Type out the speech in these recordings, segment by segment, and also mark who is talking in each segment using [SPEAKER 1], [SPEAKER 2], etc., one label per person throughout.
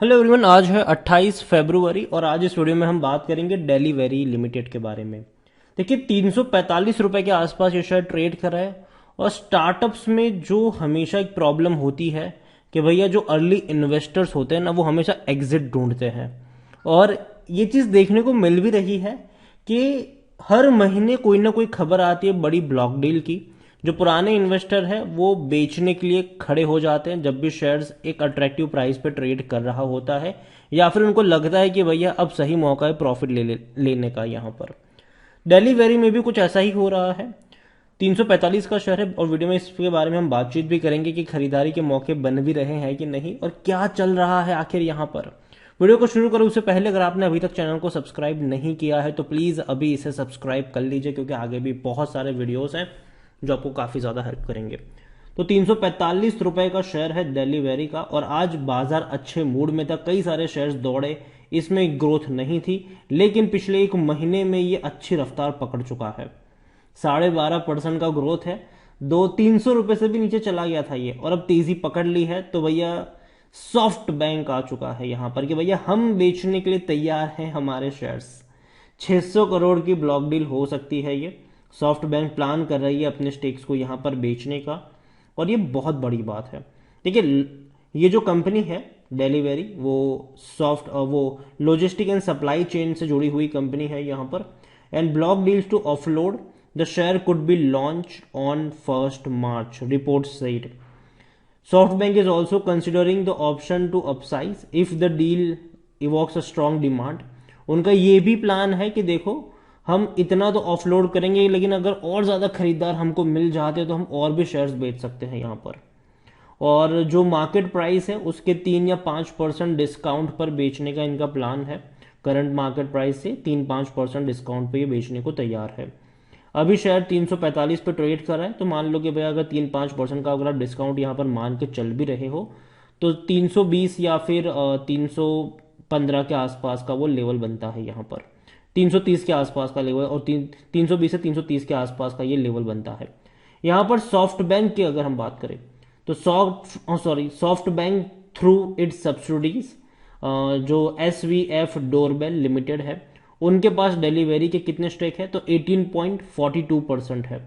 [SPEAKER 1] Hello everyone, आज है 28 फरवरी और आज इस वीडियो में हम बात करेंगे डेलीवेरी लिमिटेड के बारे में। देखिए, 345 रुपए के आसपास ये शेयर ट्रेड कर रहा है। और स्टार्टअप्स में जो हमेशा एक प्रॉब्लम होती है कि भैया जो अर्ली इन्वेस्टर्स होते हैं ना, वो हमेशा एग्जिट ढूंढते हैं। और ये चीज़ देखने को मिल भी रही है कि हर महीने कोई ना कोई खबर आती है बड़ी ब्लॉक डील की। जो पुराने इन्वेस्टर हैं वो बेचने के लिए खड़े हो जाते हैं जब भी शेयर्स एक अट्रैक्टिव प्राइस पे ट्रेड कर रहा होता है, या फिर उनको लगता है कि भैया अब सही मौका है प्रॉफिट लेने का। यहाँ पर डेली वेरी में भी कुछ ऐसा ही हो रहा है। 345 का शेयर है और वीडियो में इसके बारे में हम बातचीत भी करेंगे कि खरीदारी के मौके बन भी रहे हैं कि नहीं और क्या चल रहा है आखिर यहाँ पर। वीडियो को शुरू करो उससे पहले अगर आपने अभी तक चैनल को सब्सक्राइब नहीं किया है तो प्लीज अभी इसे सब्सक्राइब कर लीजिए, क्योंकि आगे भी बहुत सारे वीडियोस हैं जो आपको काफी ज्यादा हेल्प करेंगे। तो 345 रुपए का शेयर है दिल्ली वेरी का और आज बाजार अच्छे मूड में था, कई सारे शेयर्स दौड़े, इसमें ग्रोथ नहीं थी, लेकिन पिछले एक महीने में ये अच्छी रफ्तार पकड़ चुका है। 12.5% का ग्रोथ है। 200-300 रुपए से भी नीचे चला गया था ये और अब तेजी पकड़ ली है। तो भैया सॉफ्ट बैंक आ चुका है यहां पर कि भैया हम बेचने के लिए तैयार हैं हमारे शेयर्स। 600 करोड़ की ब्लॉक डील हो सकती है ये। सॉफ्ट बैंक प्लान कर रही है अपने स्टेक्स को यहां पर बेचने का और ये बहुत बड़ी बात है। देखिए, ये जो कंपनी है डिलीवरी, वो वो लॉजिस्टिक एंड सप्लाई चेन से जुड़ी हुई कंपनी है यहां पर। And block deals to offload the share could be launch on 1 March, report said. SoftBank is also considering the option to upsize if the deal evokes a strong demand। उनका ये भी plan है कि देखो, हम इतना तो ऑफलोड करेंगे, लेकिन अगर और ज्यादा खरीदार हमको मिल जाते तो हम और भी शेयर्स बेच सकते हैं यहाँ पर। और जो मार्केट प्राइस है उसके 3 या 5% डिस्काउंट पर बेचने का इनका प्लान है। करंट मार्केट प्राइस से 3-5% डिस्काउंट पे ये बेचने को तैयार है। अभी शेयर 345 पे ट्रेड कर रहा है, तो मान लो कि भाई अगर 3-5% का अगर आप डिस्काउंट यहाँ पर मान के चल भी रहे हो तो 320 या फिर 315 के आसपास का वो लेवल बनता है यहाँ पर। 330 के आसपास का लेवल और 320 से 330 के आसपास का ये लेवल बनता है। यहाँ पर सॉफ्ट बैंक की अगर हम बात करें तो soft bank through it's subsidies, जो SVF डोरबेल लिमिटेड है, उनके पास डिलीवरी के कितने स्टेक है तो 18.42% है।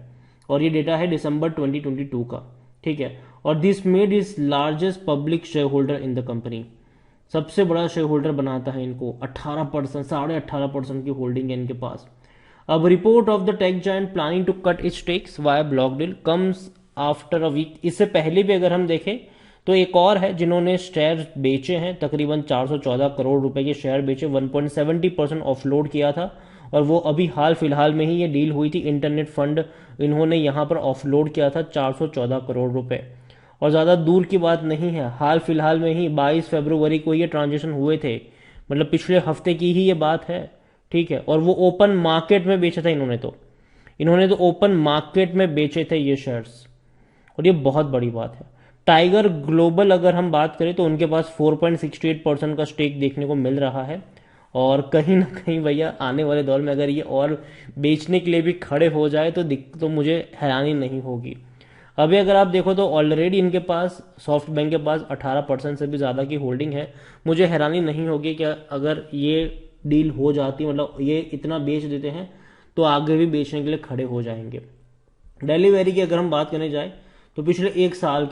[SPEAKER 1] और ये डेटा है दिसंबर 2022 का, ठीक है। और this made is largest public share holder in the company. सबसे बड़ा शेयर होल्डर बनाता है इनको। 18%, 18.5% की होल्डिंग है इनके पास। अब report of the tech giant planning to cut its stakes via block deal comes after a week. इससे पहले भी अगर हम देखें तो एक और है जिन्होंने शेयर बेचे हैं, तकरीबन 414 करोड़ रुपए के शेयर बेचे, 1.70% ऑफलोड किया था। और वो अभी हाल फिलहाल में ही ये डील हुई थी। इंटरनेट फंड इन्होंने यहां पर ऑफलोड किया था 414 करोड़ रुपए। और ज़्यादा दूर की बात नहीं है, हाल फिलहाल में ही 22 फरवरी को ये ट्रांजेक्शन हुए थे, मतलब पिछले हफ्ते की ही ये बात है, ठीक है। और वो ओपन मार्केट में बेचा था इन्होंने तो ओपन मार्केट में बेचे थे ये शेयर्स, और ये बहुत बड़ी बात है। टाइगर ग्लोबल अगर हम बात करें तो उनके पास 4.68% का स्टेक देखने को मिल रहा है। और कहीं ना कहीं भैया आने वाले दौर में अगर ये और बेचने के लिए भी खड़े हो जाए तो मुझे हैरानी नहीं होगी। अभी अगर आप देखो तो ऑलरेडी इनके पास, सॉफ्ट बैंक के पास 18% से भी ज़्यादा की होल्डिंग है। मुझे हैरानी नहीं होगी कि अगर ये डील हो जाती, मतलब ये इतना बेच देते हैं तो आगे भी बेचने के लिए खड़े हो जाएंगे। डिलीवरी की अगर हम बात करने जाए तो पिछले एक साल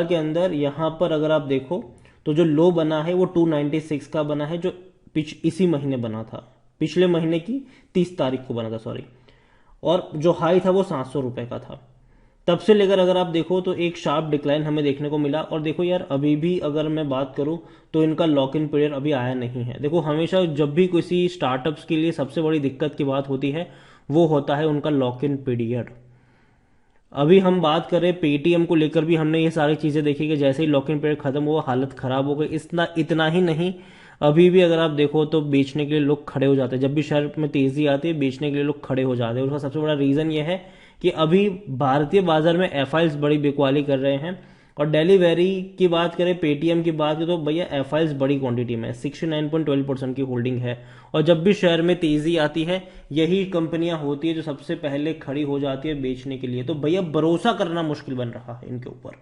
[SPEAKER 1] के अंदर यहाँ पर अगर आप देखो तो जो लो बना है वो 296 का बना है, जो इसी महीने बना था, पिछले महीने की 30 तारीख को बना था, सॉरी। और जो हाई था वो 700 रुपए का था। तब से लेकर अगर आप देखो तो एक शार्प डिक्लाइन हमें देखने को मिला। और देखो यार, अभी भी अगर मैं बात करूं तो इनका लॉक इन पीरियड अभी आया नहीं है। देखो, हमेशा जब भी किसी स्टार्टअप्स के लिए सबसे बड़ी दिक्कत की बात होती है वो होता है उनका लॉक इन पीरियड। अभी हम बात करें पेटीएम को लेकर भी हमने ये सारी चीजें देखी कि जैसे ही लॉक इन पीरियड खत्म हुआ हालत खराब हो गई। इतना ही नहीं, अभी भी अगर आप देखो तो बेचने के लिए लोग खड़े हो जाते हैं। जब भी शेयर में तेजी आती है बेचने के लिए लोग खड़े हो जाते हैं। उसका सबसे बड़ा रीजन ये है कि अभी भारतीय बाजार में एफआईएस बड़ी बिकवाली कर रहे हैं। और डिलीवरी की बात करें, पेटीएम की बात करें तो भैया एफआईएस बड़ी क्वांटिटी में 69.12% की होल्डिंग है। और जब भी शेयर में तेजी आती है यही कंपनियां होती है जो सबसे पहले खड़ी हो जाती है बेचने के लिए। तो भैया भरोसा करना मुश्किल बन रहा है इनके ऊपर।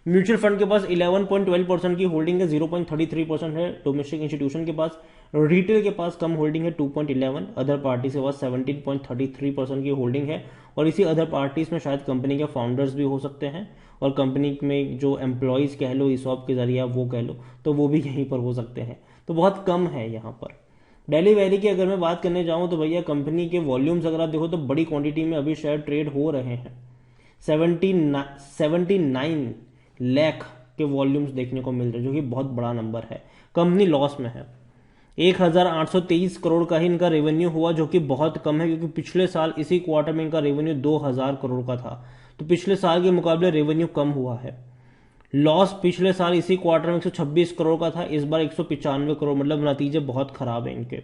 [SPEAKER 1] म्यूचुअल फंड के पास 11.12% की होल्डिंग है, 0.33% है डोमेस्टिक इंस्टीट्यूशन के पास, रिटेल के पास कम होल्डिंग है 2.11, अदर पार्टी के पास 17.33% की होल्डिंग है। और इसी अदर पार्टीज में शायद कंपनी के फाउंडर्स भी हो सकते हैं, और कंपनी में जो एम्प्लॉयज कह लो, ईसॉप के जरिए वो कह लो, तो वो भी यहीं पर हो सकते हैं। तो बहुत कम है यहाँ पर। डेली वैली की अगर मैं बात करने जाऊँ तो भैया कंपनी के वॉल्यूम्स अगर आप देखो तो बड़ी क्वांटिटी में अभी शेयर ट्रेड हो रहे हैं। 79 लाख के वॉल्यूम्स देखने को मिल रहे हैं, जो कि बहुत बड़ा नंबर है। कंपनी लॉस में है। 1823 करोड़ का ही इनका रेवेन्यू हुआ, जो कि बहुत कम है, क्योंकि पिछले साल इसी क्वार्टर में इनका रेवेन्यू 2000 करोड़ का था। तो पिछले साल के मुकाबले रेवेन्यू कम हुआ है। लॉस पिछले साल इसी क्वार्टर में 126 करोड़ का था, इस बार 195 करोड़, मतलब नतीजे बहुत खराब है इनके।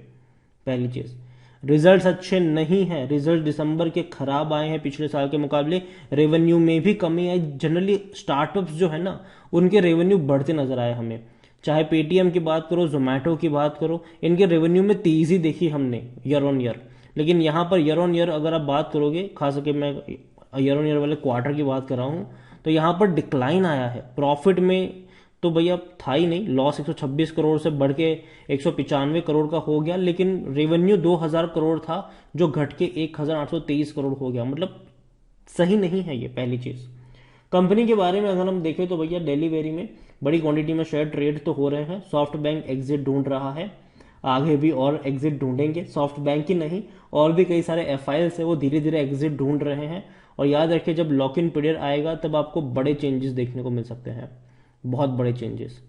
[SPEAKER 1] पहली चीज, रिजल्ट्स अच्छे नहीं है। रिजल्ट दिसंबर के खराब आए हैं पिछले साल के मुकाबले। रेवेन्यू में भी कमी आई। जनरली स्टार्टअप्स जो है ना, उनके रेवेन्यू बढ़ते नजर आए हमें। चाहे पेटीएम की बात करो, जोमेटो की बात करो, इनके रेवेन्यू में तेजी देखी हमने ईयर ऑन ईयर। लेकिन यहाँ पर ईयर ऑन ईयर अगर आप बात करोगे, खास करके मैं ईयर ऑन ईयर वाले क्वार्टर की बात कर रहा हूँ, तो यहाँ पर डिक्लाइन आया है। प्रॉफिट में तो भैया था ही नहीं, लॉस 126 करोड़ से बढ़ के 195 करोड़ का हो गया, लेकिन रेवेन्यू 2000 करोड़ था, जो घट के 1823 करोड़ हो गया। मतलब सही नहीं है ये पहली चीज। कंपनी के बारे में अगर हम देखें तो भैया डेली वेरी में बड़ी क्वांटिटी में शेयर ट्रेड तो हो रहे हैं। सॉफ्ट बैंक एग्जिट ढूंढ रहा है, आगे भी और एग्जिट ढूंढेंगे। सॉफ्ट बैंक ही नहीं, और भी कई सारे एफआईएल्स है, वो धीरे धीरे एग्जिट ढूंढ रहे हैं। और याद रखिए, जब लॉक इन पीरियड आएगा तब आपको बड़े चेंजेस देखने को मिल सकते हैं, बहुत बड़े चेंजेस।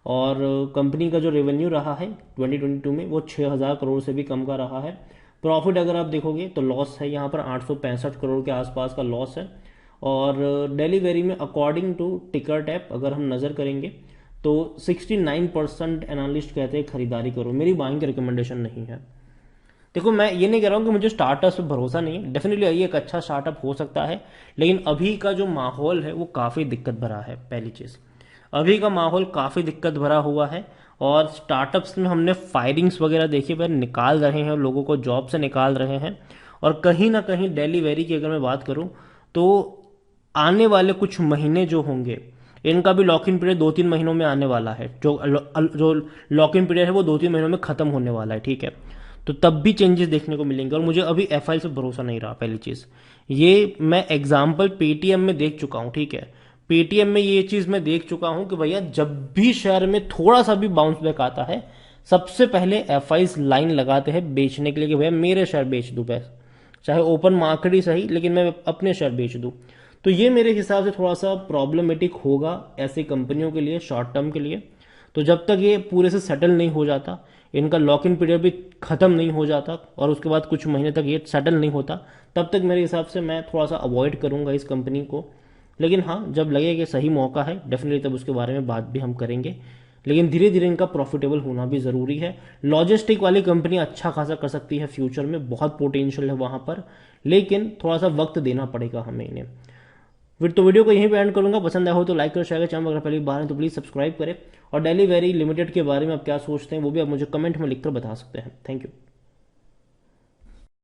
[SPEAKER 1] और कंपनी का जो रेवेन्यू रहा है 2022 में, वो 6000 करोड़ से भी कम का रहा है। प्रॉफिट अगर आप देखोगे तो लॉस है, यहाँ पर 865 करोड़ के आसपास का लॉस है। और डेली वेरी में अकॉर्डिंग टू टिकर टैप अगर हम नज़र करेंगे तो 69% एनालिस्ट कहते हैं खरीदारी करो। मेरी बाइंग की रिकमेंडेशन नहीं है। देखो, मैं ये नहीं कह रहा हूँ कि मुझे स्टार्टअप पे भरोसा नहीं है, डेफिनेटली ये एक अच्छा स्टार्टअप हो सकता है, लेकिन अभी का जो माहौल है वो काफ़ी दिक्कत भरा है। पहली चीज़, अभी का माहौल काफ़ी दिक्कत भरा हुआ है, और स्टार्टअप्स में हमने फायरिंग्स वगैरह देखी, वह निकाल रहे हैं, लोगों को जॉब से निकाल रहे हैं। और कहीं ना कहीं डेली वेरी की अगर मैं बात करूँ तो आने वाले कुछ महीने जो होंगे, इनका भी लॉक इन पीरियड 2-3 महीनों में आने वाला है। जो लॉक इन पीरियड है वो 2-3 महीनों में खत्म होने वाला है, ठीक है। तो तब भी चेंजेस देखने को मिलेंगे, और मुझे अभी एफआई से भरोसा नहीं रहा। पहली चीज, ये मैं एग्जाम्पल पेटीएम में देख चुका हूं, ठीक है। पेटीएम में ये चीज मैं देख चुका हूं कि भैया जब भी शेयर में थोड़ा सा भी बाउंस बैक आता है, सबसे पहले एफआई लाइन लगाते हैं बेचने के लिए कि भैया मेरे शेयर बेच दूं, बस चाहे ओपन मार्केट ही सही, लेकिन मैं अपने शेयर बेच दूं। तो ये मेरे हिसाब से थोड़ा सा प्रॉब्लमेटिक होगा ऐसी कंपनियों के लिए, शॉर्ट टर्म के लिए। तो जब तक ये पूरे से सेटल नहीं हो जाता, इनका लॉक इन पीरियड भी खत्म नहीं हो जाता, और उसके बाद कुछ महीने तक ये सेटल नहीं होता, तब तक मेरे हिसाब से मैं थोड़ा सा अवॉइड करूंगा इस कंपनी को। लेकिन हाँ, जब लगे कि सही मौका है, डेफिनेटली तब उसके बारे में बात भी हम करेंगे। लेकिन धीरे धीरे इनका प्रॉफिटेबल होना भी जरूरी है। लॉजिस्टिक वाली कंपनी अच्छा खासा कर सकती है फ्यूचर में, बहुत पोटेंशियल है वहां पर, लेकिन थोड़ा सा वक्त देना पड़ेगा हमें इन्हें। फिर तो वीडियो को यहीं पे एंड करूंगा। पसंद आया हो तो लाइक करो, शेयर करें, चैनल अगर पहली बार है तो प्लीज सब्सक्राइब करें। और डेली वेरी लिमिटेड के बारे में आप क्या सोचते हैं वो भी आप मुझे कमेंट में लिखकर बता सकते हैं। Thank you.